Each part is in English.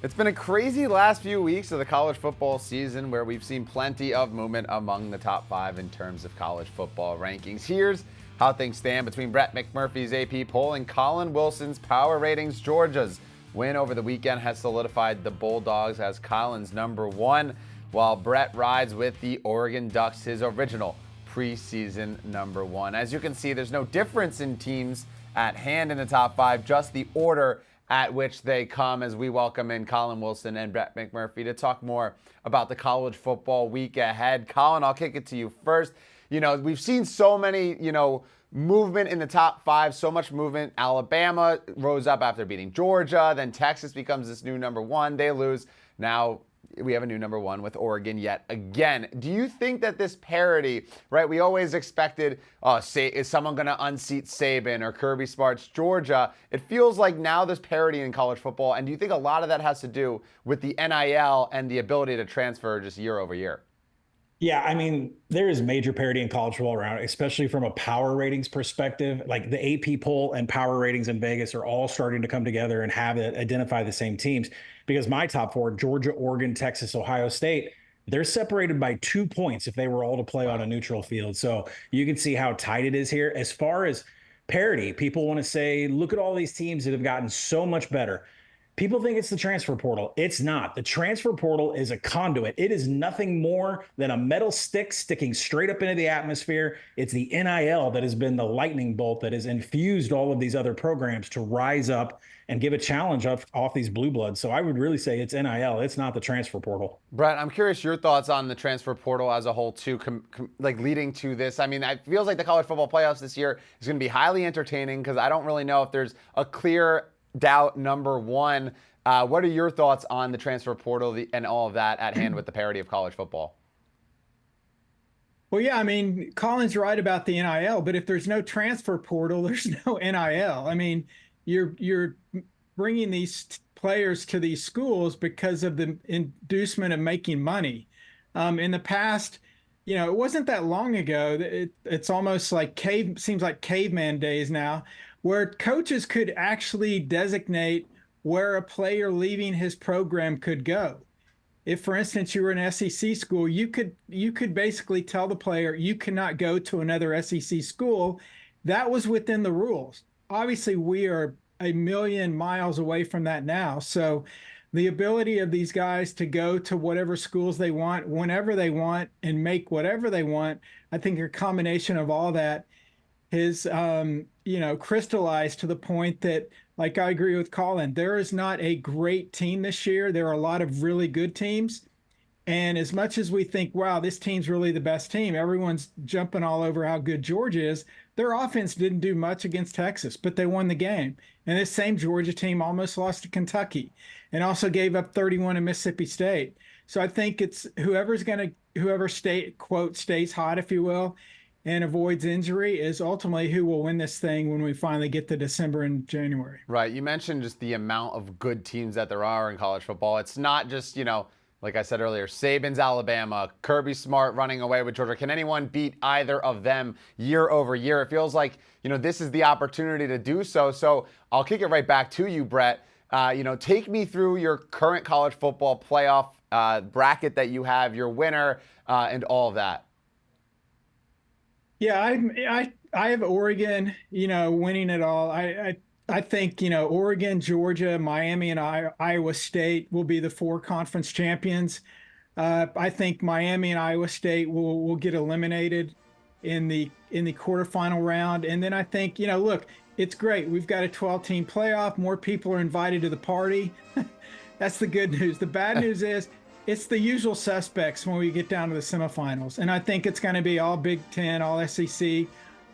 It's been a crazy last few weeks of the college football season where we've seen plenty of movement among the top 5 in terms of college football rankings. Here's how things stand between Brett McMurphy's AP poll and Collin Wilson's power ratings. Georgia's win over the weekend has solidified the Bulldogs as Collin's #1, while Brett rides with the Oregon Ducks, his original preseason #1. As you can see, there's no difference in teams at hand in the top 5, just the order at which they come, as we welcome in Collin Wilson and Brett McMurphy to talk more about the college football week ahead. Collin, I'll kick it to you first. We've seen so many, movement in the top 5, so much movement. Alabama rose up after beating Georgia. Then Texas becomes this new #1. They lose. Now we have a new #1 with Oregon yet again. Do you think that this parity, right? We always expected, is someone going to unseat Saban or Kirby Smart's Georgia? It feels like now there's parity in college football. And do you think a lot of that has to do with the NIL and the ability to transfer just year over year? Yeah, I mean, there is major parity in college football around, especially from a power ratings perspective. Like the AP poll and power ratings in Vegas are all starting to come together and have it identify the same teams. Because my top 4, Georgia, Oregon, Texas, Ohio State, they're separated by 2 points if they were all to play on a neutral field. So you can see how tight it is here. As far as parity, people want to say, look at all these teams that have gotten so much better. People think it's the transfer portal. It's not. The transfer portal is a conduit. It is nothing more than a metal stick sticking straight up into the atmosphere. It's the NIL that has been the lightning bolt that has infused all of these other programs to rise up and give a challenge off these blue bloods. So I would really say it's NIL. It's not the transfer portal. Brett, I'm curious your thoughts on the transfer portal as a whole, too, leading to this. I mean, it feels like the college football playoffs this year is going to be highly entertaining because I don't really know if there's a clear doubt #1. What are your thoughts on the transfer portal and all of that at hand with the parity of college football? Well, yeah, I mean, Collin's right about the NIL, but if there's no transfer portal, there's no NIL. I mean, you're bringing these players to these schools because of the inducement of making money. In the past, it wasn't that long ago. It's almost like seems like caveman days now, where coaches could actually designate where a player leaving his program could go. If, for instance, you were an SEC school, you could basically tell the player you cannot go to another SEC school. That was within the rules. Obviously, we are a million miles away from that now. So the ability of these guys to go to whatever schools they want, whenever they want, and make whatever they want, I think a combination of all that is, crystallized to the point that, like, I agree with Collin, there is not a great team this year. There are a lot of really good teams. And as much as we think, wow, this team's really the best team, everyone's jumping all over how good Georgia is. Their offense didn't do much against Texas, but they won the game. And this same Georgia team almost lost to Kentucky and also gave up 31 to Mississippi State. So I think it's whoever stays hot, if you will, and avoids injury is ultimately who will win this thing when we finally get to December and January. Right. You mentioned just the amount of good teams that there are in college football. It's not just, like I said earlier, Saban's Alabama, Kirby Smart running away with Georgia. Can anyone beat either of them year over year? It feels like, this is the opportunity to do so. So I'll kick it right back to you, Brett. Take me through your current college football playoff bracket that you have, your winner, and all of that. Yeah, I have Oregon, winning it all. I think, Oregon, Georgia, Miami, and Iowa State will be the 4 conference champions. I think Miami and Iowa State will get eliminated in the quarterfinal round. And then I think, look, it's great. We've got a 12-team playoff. More people are invited to the party. That's the good news. The bad news is it's the usual suspects when we get down to the semifinals. And I think it's going to be all Big Ten, all SEC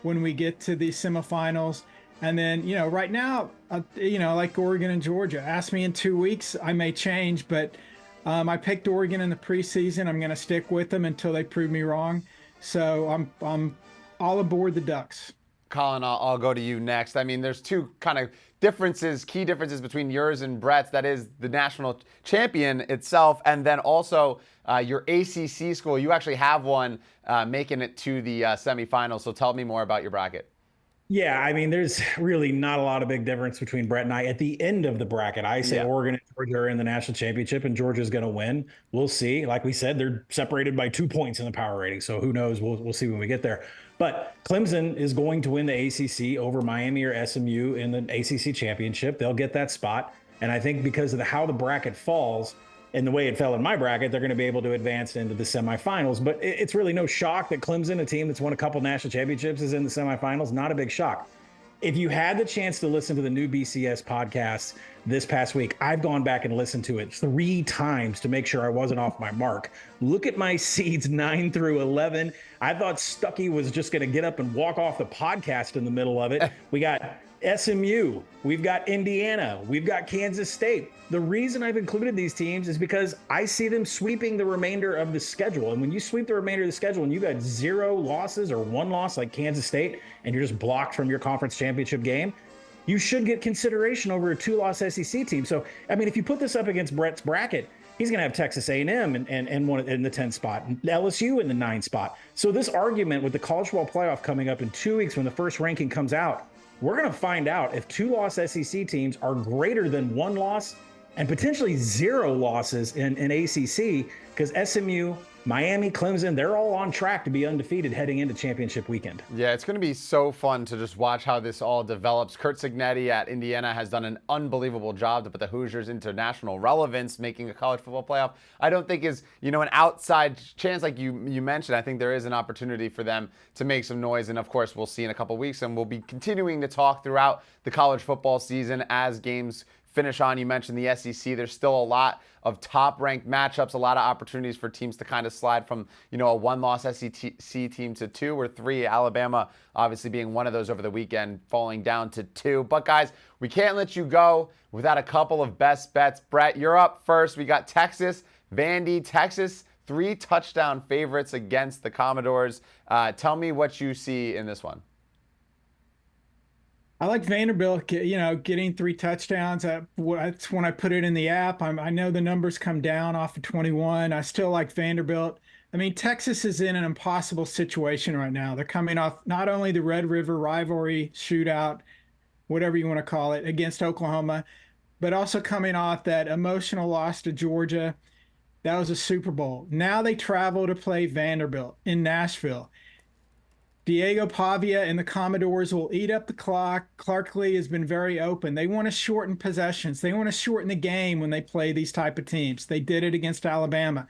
when we get to the semifinals. And then, right now, like Oregon and Georgia, ask me in 2 weeks, I may change, but I picked Oregon in the preseason. I'm going to stick with them until they prove me wrong. So I'm all aboard the Ducks. Collin, I'll go to you next. I mean, there's 2 kind of key differences between yours and Brett's. That is the national champion itself, and then also your ACC school. You actually have one making it to the semifinals. So tell me more about your bracket. Yeah, I mean, there's really not a lot of big difference between Brett and I at the end of the bracket. I say Yeah. Oregon and Georgia are in the national championship, and Georgia's going to win. We'll see. Like we said, they're separated by 2 points in the power rating, so who knows? We'll see when we get there. But Clemson is going to win the ACC over Miami or SMU in the ACC championship. They'll get that spot, and I think because of how the bracket falls and the way it fell in my bracket, they're going to be able to advance into the semifinals. But it's really no shock that Clemson, a team that's won a couple national championships, is in the semifinals. Not a big shock. If you had the chance to listen to the new BCS podcast this past week, I've gone back and listened to it 3 times to make sure I wasn't off my mark. Look at my seeds 9 through 11. I thought Stuckey was just going to get up and walk off the podcast in the middle of it. We got SMU, we've got Indiana, we've got Kansas State. The reason I've included these teams is because I see them sweeping the remainder of the schedule. And when you sweep the remainder of the schedule and you got 0 losses or 1 loss like Kansas State, and you're just blocked from your conference championship game, you should get consideration over a 2-loss SEC team. So, I mean, if you put this up against Brett's bracket, he's going to have Texas A&M and one in the 10th spot, and LSU in the 9th spot. So this argument with the college football playoff coming up in 2 weeks when the first ranking comes out, we're going to find out if 2-loss SEC teams are greater than 1 loss and potentially 0 losses in ACC, because SMU, Miami, Clemson, they're all on track to be undefeated heading into championship weekend. Yeah, it's going to be so fun to just watch how this all develops. Kurt Cignetti at Indiana has done an unbelievable job to put the Hoosiers into national relevance, making a college football playoff. I don't think is, an outside chance like you mentioned. I think there is an opportunity for them to make some noise. And of course, we'll see in a couple weeks, and we'll be continuing to talk throughout the college football season as games finish on. You mentioned the SEC. There's still a lot of top-ranked matchups, a lot of opportunities for teams to kind of slide from, a 1-loss SEC team to 2 or 3. Alabama obviously being one of those over the weekend, falling down to 2. But guys, we can't let you go without a couple of best bets. Brett, you're up first. We got Texas, Vandy, Texas, 3 touchdown favorites against the Commodores. Tell me what you see in this one. I like Vanderbilt, getting 3 touchdowns. That's when I put it in the app. I know the numbers come down off of 21. I still like Vanderbilt. I mean, Texas is in an impossible situation right now. They're coming off not only the Red River rivalry shootout, whatever you want to call it, against Oklahoma, but also coming off that emotional loss to Georgia. That was a Super Bowl. Now they travel to play Vanderbilt in Nashville. Diego Pavia and the Commodores will eat up the clock. Clark Lee has been very open. They want to shorten possessions. They want to shorten the game when they play these type of teams. They did it against Alabama.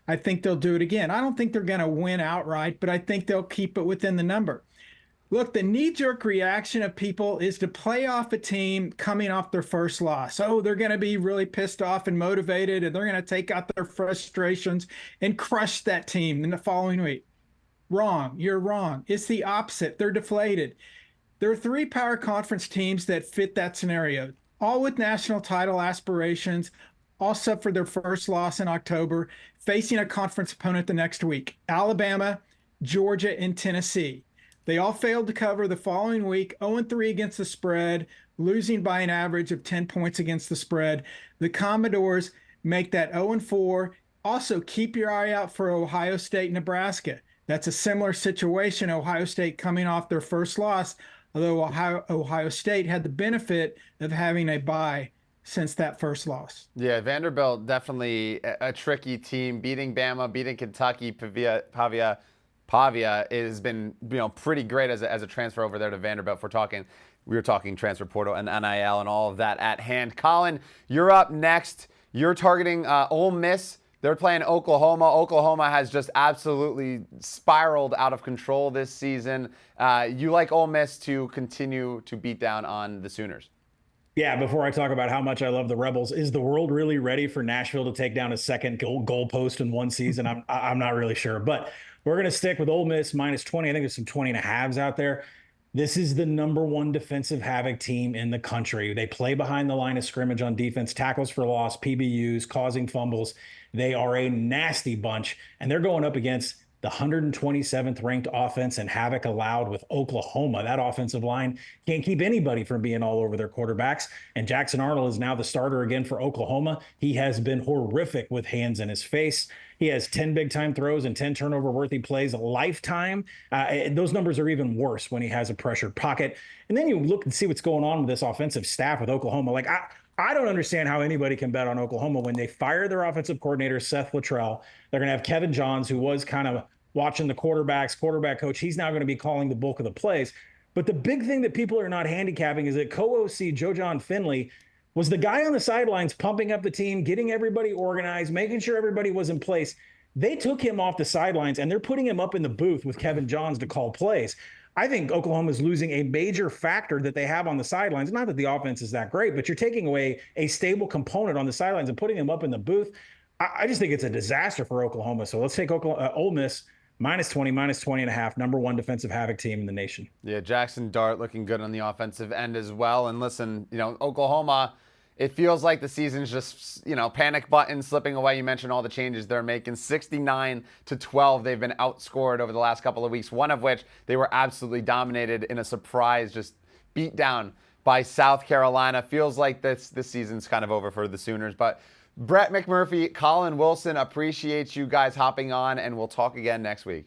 I think they'll do it again. I don't think they're going to win outright, but I think they'll keep it within the number. Look, the knee-jerk reaction of people is to play off a team coming off their first loss. Oh, they're going to be really pissed off and motivated, and they're going to take out their frustrations and crush that team in the following week. Wrong. You're wrong. It's the opposite. They're deflated. There are 3 power conference teams that fit that scenario, all with national title aspirations, all suffered their first loss in October, facing a conference opponent the next week, Alabama, Georgia, and Tennessee. They all failed to cover the following week, 0-3 against the spread, losing by an average of 10 points against the spread. The Commodores make that 0-4. Also, keep your eye out for Ohio State, Nebraska. That's a similar situation. Ohio State coming off their first loss, although Ohio State had the benefit of having a bye since that first loss. Yeah, Vanderbilt definitely a tricky team. Beating Bama, beating Kentucky, Pavia has been pretty great as a transfer over there to Vanderbilt. We were talking transfer portal and NIL and all of that at hand. Collin, you're up next. You're targeting Ole Miss. They're playing Oklahoma. Oklahoma has just absolutely spiraled out of control this season. You like Ole Miss to continue to beat down on the Sooners? Yeah, before I talk about how much I love the Rebels, is the world really ready for Nashville to take down a second goal post in one season? I'm not really sure, but we're going to stick with Ole Miss minus 20. I think there's some 20.5s out there. This is the #1 defensive havoc team in the country. They play behind the line of scrimmage on defense, tackles for loss, PBUs, causing fumbles. They are a nasty bunch, and they're going up against the 127th ranked offense and havoc allowed with Oklahoma. That offensive line can't keep anybody from being all over their quarterbacks. And Jackson Arnold is now the starter again for Oklahoma. He has been horrific with hands in his face. He has 10 big-time throws and 10 turnover-worthy plays a lifetime. Those numbers are even worse when he has a pressured pocket. And then you look and see what's going on with this offensive staff with Oklahoma. Like, I don't understand how anybody can bet on Oklahoma when they fire their offensive coordinator, Seth Luttrell. They're going to have Kevin Johns, who was kind of watching the quarterback coach. He's now going to be calling the bulk of the plays. But the big thing that people are not handicapping is that co-OC Joe John Finley was the guy on the sidelines pumping up the team, getting everybody organized, making sure everybody was in place. They took him off the sidelines, and they're putting him up in the booth with Kevin Johns to call plays. I think Oklahoma is losing a major factor that they have on the sidelines. Not that the offense is that great, but you're taking away a stable component on the sidelines and putting him up in the booth. I just think it's a disaster for Oklahoma. So let's take Ole Miss -20, -20.5, number one defensive havoc team in the nation. Yeah, Jackson Dart looking good on the offensive end as well. And listen, Oklahoma, it feels like the season's just, panic button slipping away. You mentioned all the changes they're making. 69-12, they've been outscored over the last couple of weeks, one of which they were absolutely dominated in a surprise, just beat down by South Carolina. Feels like this season's kind of over for the Sooners. But Brett McMurphy, Collin Wilson, appreciate you guys hopping on, and we'll talk again next week.